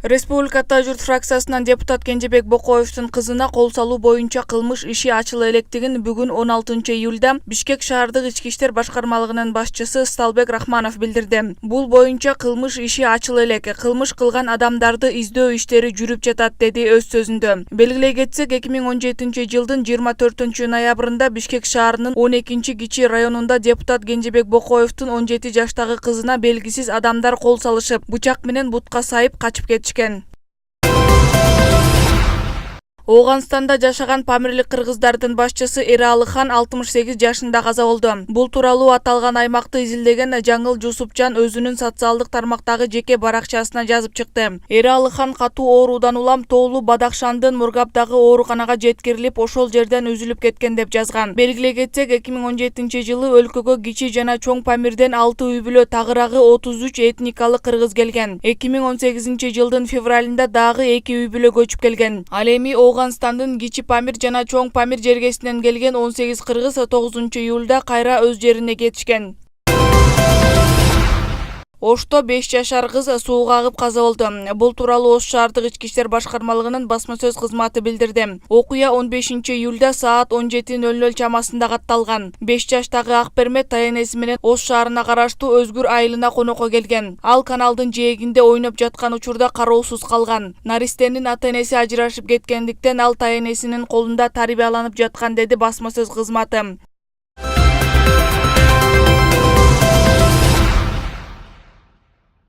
Республикада журт фракциясынан депутат Кенжебек Бокоевдун кызына кол салуу боюнча кылмыш иши ачыла электигин бүгүн 16-июлда Бишкек шаардык ички иштер башкармалыгынын башчысы Сталбек Рахманов билдирди. Бул боюнча кылмыш иши ачыла элек, кылмыш кылган адамдарды издөө иштери жүрүп жатат, деди өз сөзүндө. Белгилей кетсек, 2017-жылдын 24-ноябрында Бишкек шаарынын 12-кичи районунда депутат Кенжебек Бокоевдун 17 жаштагы кызына белгисиз адамдар кол салышып, бычак менен бутка сайып качып кетишкен. Оғанстанда жашаган памирлик кыргыздардын башчысы Эралыхан 68 жашында каза болду. Бул тууралуу аталган аймакты изилдеген Жаңыл Жусупжан өзүнүн социалдык тармактагы жеке баракчасына жазып чыкты. Эралыхан катуу оорудан улам Тоолу Бадахшандын Мургабдагы ооруканага жеткирилип, ошол жерден үзүлүп кеткен деп жазган. Белгилей кетсек, 2017-жылы өлкөгө кичи жана чоң Памирден 6 үй бүлө, тагыраагы 33 этникалык кыргыз келген. 2018-жылдын февралында дагы 2 үй бүлө көчүп келген. Ал эми Оғанстандын Кичи Памир жана Чоң Памир жергесинен келген 18 кыргыз 9-июлда кайра өз жерине кетишкен. Ошто 5 жашар кыз сууга агып каза болду. Бул тууралуу Ош шаардык ички иштер башкармалыгынын басма сөз кызматы билдирди. Окуя 15-июлда саат 17:00 чамасында катталган. 5 жаштагы Акбермет ата-энеси менен Ош шаарына караштуу Өзгүр айылына конокко келген. Ал каналдын жээгинде ойноп жаткан учурда кароосуз калган. Наристенин ата-энеси ажырашып кеткендиктен ал ата-энесинин колунда тарбияланып жаткан, деди басма сөз кызматы.